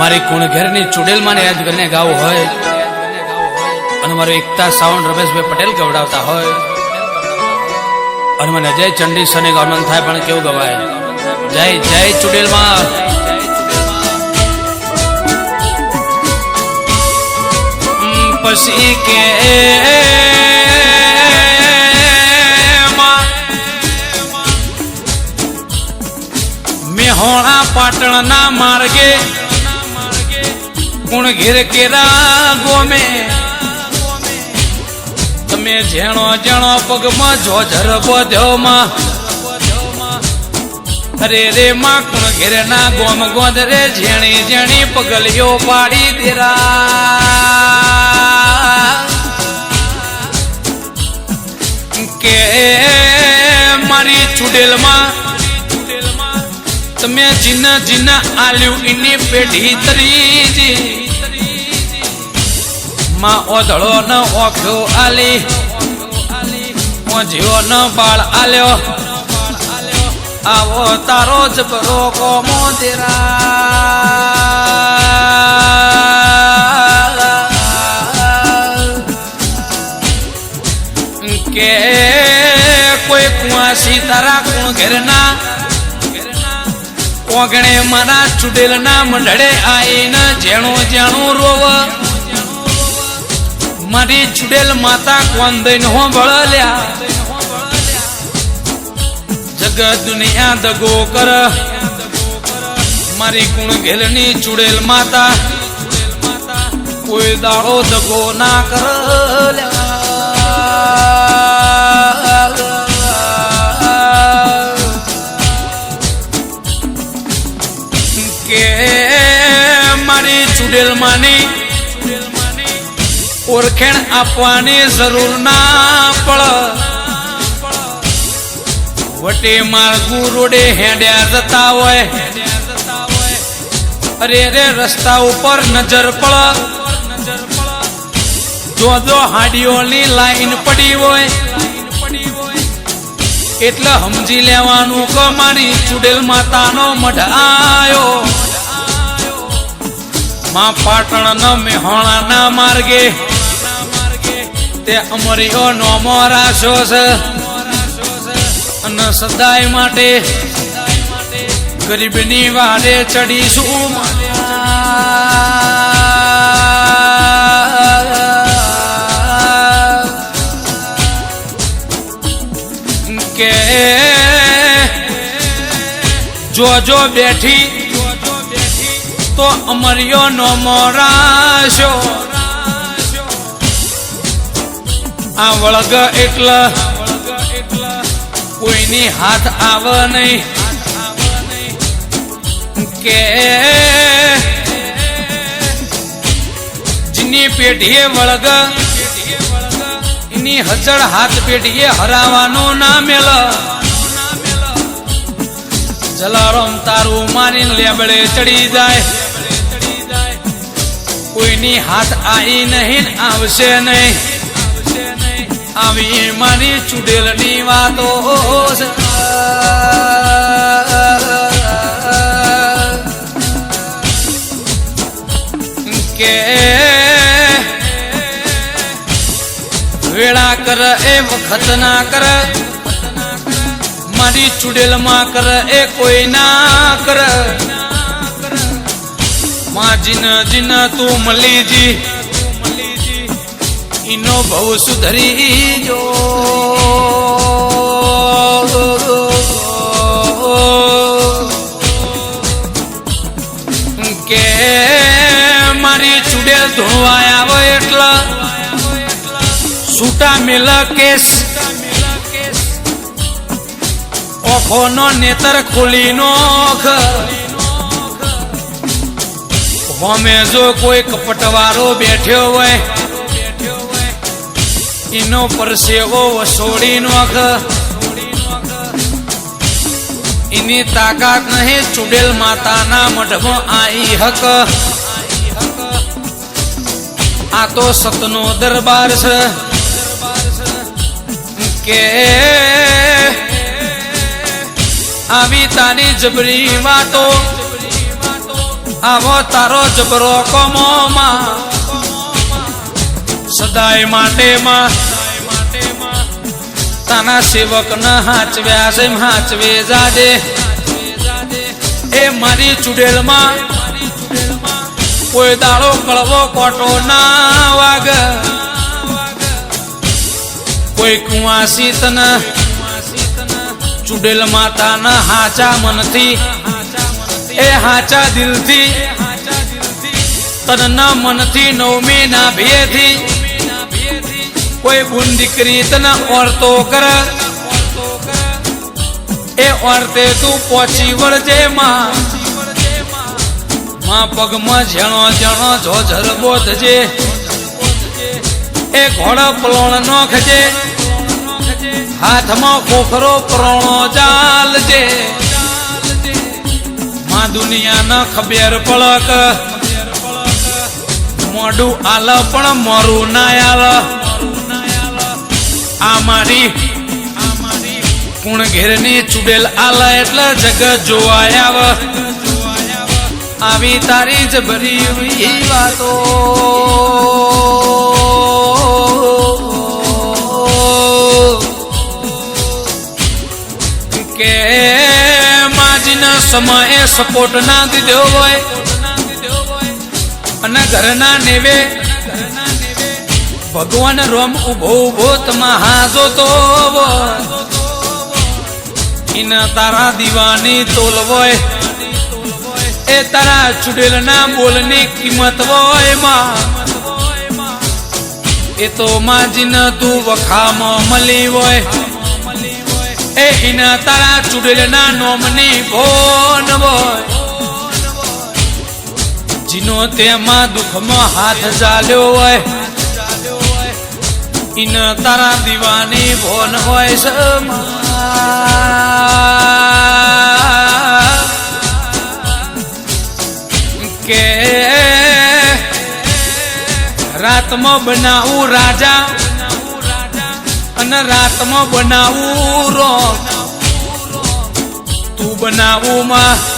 મારી કુણઘેરની ચુડેલમાં યાદ કરીને ગાવું હોય અને મારો એકતા સાઉન્ડ રમેશભાઈ પટેલ ગવડાવતા હોય અને મને જય ચંડી સને આનંદ થાય પણ કેવું ગવાય જય જય ચુડેલમાં પછી કે મેહોણા પાટણના માર્ગે કુણઘેર કેરા ગોમે તમે જેણો જેણો પગમાં જોજર બોધ્યો માં અરે રે માં કુણઘેર ના ગોમ ગોદ રે જેણી જેણી પગલીઓ પાડી દેરા કે મારી ચુડેલમાં તમે જીના જીના આલ્યું ઇની પેઢી તરીજી માં ઓધળો ન ઓખ્યો આલી મોજીઓ ન બાળ આલ્યો આવો તારો જબરો કોમો દેરા કે કોઈ કુંવાસી તારા કુણઘેરના ઓગણે મારા ચુડેલના મંડળે આઈને જેણું જેણું રોવ મારી ચુડેલ માતા કોણ દઈને હો બળલ્યા જગત દુનિયા દગો કર મારી કુણઘેરની ચુડેલ માતા કોઈ દાડો દગો ના કર કે મારી ચુડેલ માની ઓળખેણ આપવાની જરૂર ના પડ વટે માર્ગું રોડે હેડ્યા જતા હોય અરે રે રસ્તા ઉપર નજર પડ જો હાડીઓની લાઈન પડી હોય એટલે સમજી લેવાનું કે મારી ચુડેલ માતાનો મઢ આયો માં પાટણ ન મેહોણા ના માર્ગે તે અમરીઓ નોમો રાશો છે અને સદાય માટે ગરીબની વારે ચડીશું કે જો બેઠી તો અમરિયો નો મોરાશો આ વળગ એટલે કોઈની હાથ આવ નહીં કે જીની પેઢીએ વળગ એની હજળ હાથ પેઢીએ હરાવાનું ના મેલ જલારામ તારું મારીને લેબડે ચડી જાય કોઈની હાથ આવી નહીં આવશે નહીં આવી મારી ચુડેલની વાતો કે વેળા કર એ વખત ના કર મારી ચુડેલમાં કર એ કોઈ ના કર માં જીન જીન તું મલીજી ઇનો ભવ સુધરી જો કે મારી ચુડેલ ધોવાયા હોય એટલે છૂટા મેલ કેસ ઓખો નો નેતર ખોલી નોખ હોમે જો કોઈ કપટવાળો બેઠ્યો હોય ઇનો પરસેવો વસોડી નોખ એની તાકાત નહીં ચુડેલ માતાના મઢમાં આઈ હક આ તો સતનો દરબાર છે કે આવી તારી જબરી વાતો આવો તારો જબરો કોમોમાં સદાય માટેમાં તાના સેવક ન હાચવ્યા છે હાચવે જાજે એ મારી ચુડેલમાં કોઈ દાડો કળવો કોટો ના વાગ કોઈ કુવાસી તન ચુડેલ માતાના હાચા મનથી એ હાચા દિલથી તનના મનથી નવમી ના ભેથી કોઈ બુન દીકરી તને ઓરતો કર એ ઓરતે તું પહોંચી વળજે માં પગમાં ઝેણો ઝેણો જોજર બોધજે એ ઘોડો પલોણ નોખજે હાથમાં ખોખરો પ્રોણો ચાલજે માં દુનિયા ન ખબર પળક મોઢું આલ પણ મોરું ના આલ આ મારી કુણ ઘેરની ચુડેલ આલ એટલે જગત જોવા આવ આવી તારી જ ભરી વાતો કે માજીના સમયે સપોર્ટ ના દીધો હોય અને ઘરના નેવે ભગવાન રોમ ઉભો ઉભો તમા હાજો તો ઇના તારા દીવાની તોલવોય એ તારા ચુડેલ ના બોલની કિંમત હોય માં એ તો માજીન તું વખામાં મળી હોય એ ઇના તારા ચુડેલ ના નોમની ભોન હોય જીનો તેમાં દુઃખમાં હાથ ચાલ્યો હોય ઇન તારા દીવાની ભોન હોય સમા કે રાતમાં બનાવું રાજા અને રાતમાં બનાવું રો તું બનાવું માં